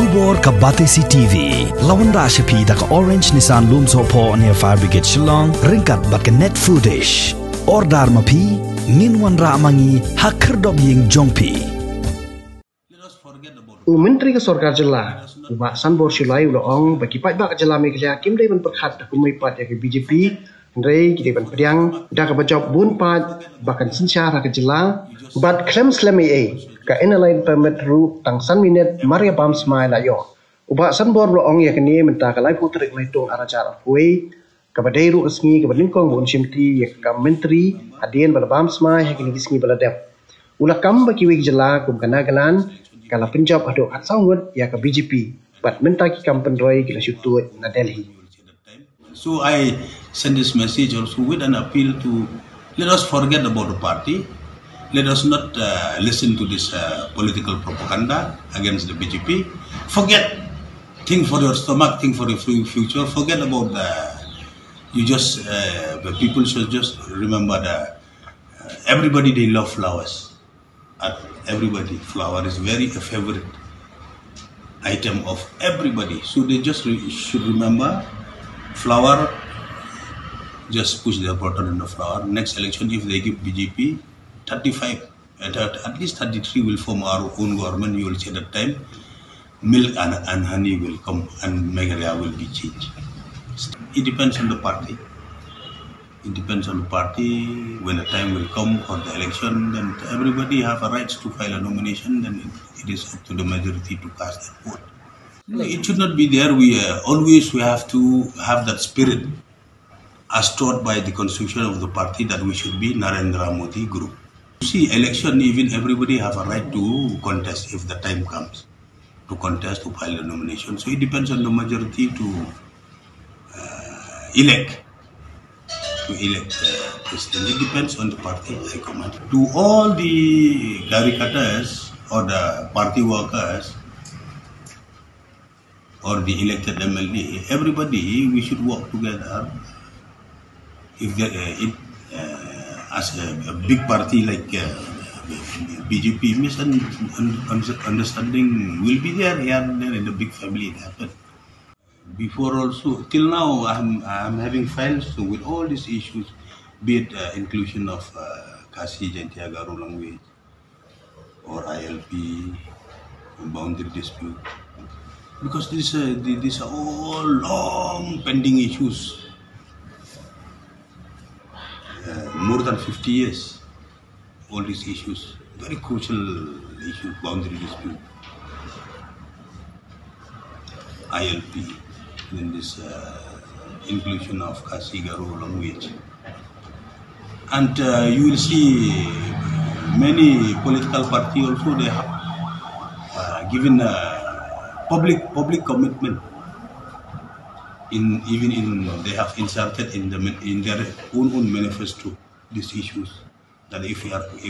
Tubor ka Batesi TV. Lawan ra shapi da ka Orange Nissan Lumso po near Fire Brigade Shillong. Ringkat bat ka net footage. Ordar mapi. Ninwan ra mangi hakerdob ying jongpi. Menteri Kesorkar Jela, Ubah Sanbor Shulai Uloong, bagi pak Jela Megaja Kim Day ban perkhat kumai pat ya ke BJP, Ndrei kita ban pediang, dah ke bacop bun pat, bahkan sinsya ra ke Jela, bat klem slemi ka inalain permit ru tang san minit Maria Bam Smile ayo. Ubah Sanbor Uloong ya kini mentah kalai putrik leitung arajar kuai, kabadai ru resmi kabadingkong bun simti ya ka menteri adien bala Bam Smile ya kini gisngi bala dep. Ulah kam bagi wig Jela kum kanagalan kalau Pynjop ada atsangud ya ke BJP, but mentaki kampen roy kila syutut na Delhi. So I send this message also with an appeal to let us forget about the party, let us not listen to this political propaganda against the BJP. Forget, think for your stomach, think for your future. Forget about you just the people should just remember that everybody they love flowers. Everybody, flower is very a favorite item of everybody. So they just should remember, flower, just push their button in the flower. Next election, if they give BJP 35, at least 33 will form our own government. You will see that time, milk and honey will come and Meghalaya will be changed. It depends on the party. It depends on the party. When the time will come for the election, then everybody have a right to file a nomination. Then it is up to the majority to cast that vote. It should not be there. We have to have that spirit, as taught by the constitution of the party, that we should be Narendra Modi group. You see, election, even everybody have a right to contest if the time comes to contest to file a nomination. So it depends on the majority to elect. President. It depends on the party high command. To all the caricators or the party workers or the elected MLA, everybody, we should work together. If as a big party like BJP, misunderstanding will be there here and there in the big family. It happened. Before also, till now, I'm having files with all these issues, be it inclusion of Kasi Jentiagaru language or ILP, boundary dispute, because these are all long pending issues, more than 50 years. All these issues, very crucial issues, boundary dispute, ILP. In this inclusion of Kasi Garu language. And you will see many political parties also, they have given public commitment they have inserted in their own manifesto these issues, that if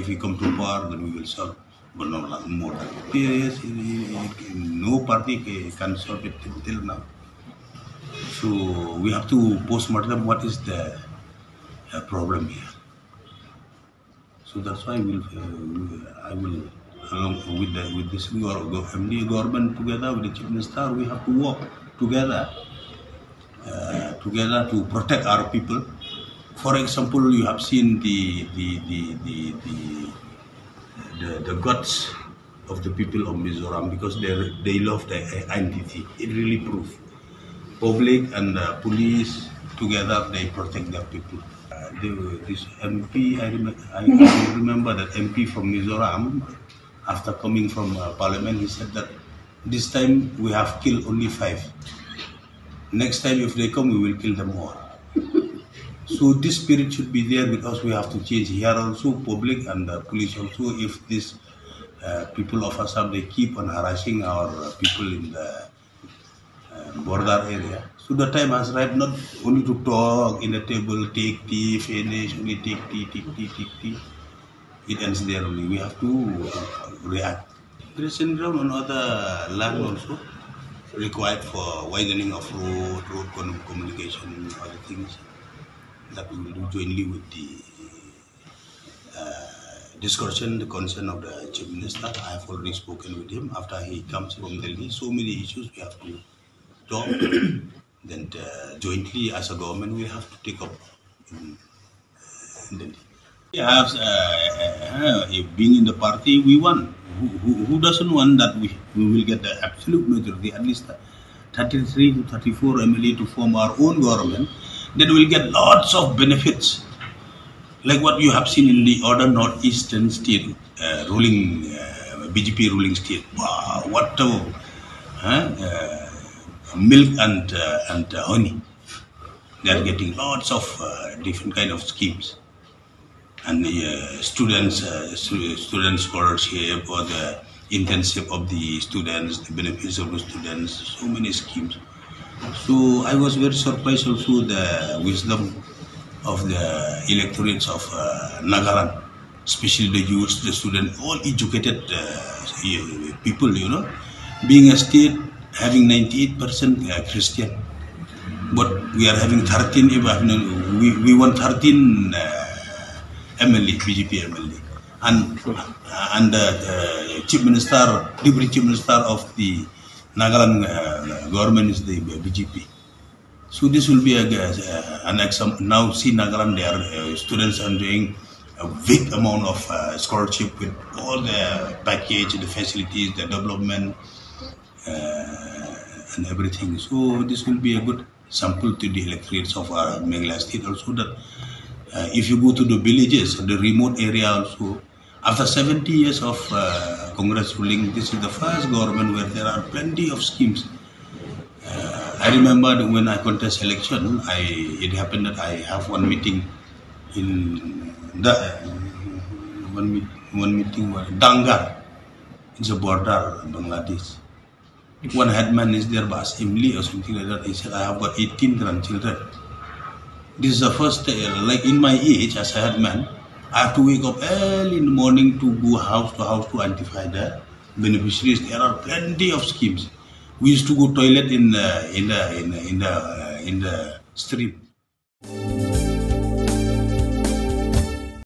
we come to power, then we will solve, but no more than yes, no party can solve it till now. So we have to post-mortem what is the problem here. So that's why I will along with this MD government together with the Chief Minister, we have to work together to protect our people. For example, you have seen the guts of the people of Mizoram, because they love the identity. It really proves. Public and police together, they protect their people. This MP, I remember that MP from Mizoram, after coming from parliament, he said that this time we have killed only 5. Next time if they come, we will kill them more. So this spirit should be there, because we have to change here also, public and police also. If these people of Assam, they keep on harassing our people in the border area. So the time has arrived not only to talk in the table, take tea, finish, only take tea. It ends there only. We have to react. There is syndrome on other land also, required for widening of road communication, other things that we will do jointly with discussion, the concern of the Chief Minister. I have already spoken with him after he comes from Delhi. So many issues we have to talk. Then jointly as a government we have to take up in Delhi. Have, being in the party, we won. Who doesn't want that we will get the absolute majority, at least 33 to 34 MLA to form our own government? Then we will get lots of benefits, like what you have seen in the other northeastern state, ruling BJP ruling state. Wow, what milk and honey. They are getting lots of different kind of schemes. And the student scholarship or the internship of the students, the benefits of the students, so many schemes. So I was very surprised also the wisdom of the electorates of Nagaland, especially the youths, the students, all educated people, being a state having 98% Christian, but we are having 13, we want 13 MLA, BJP MLA, and Chief Minister, Deputy Chief Minister of the Nagaland government is the BJP. So this will be an example. Now see Nagaland, their students are doing a big amount of scholarship with all the package, the facilities, the development, and everything. So this will be a good sample to the electorates of our Meghalaya state also, that if you go to the villages, the remote area also, after 70 years of Congress ruling, this is the first government where there are plenty of schemes. I remember when I contest election, it happened that I have one meeting in Dangar. It's a border Bangladesh. One headman is there, Bas Imli or something like that. He said, I have got 18 grandchildren. This is the first, like in my age as a headman, I have to wake up early in the morning to go house to identify the beneficiaries. There are plenty of schemes. We used to go toilet in the stream.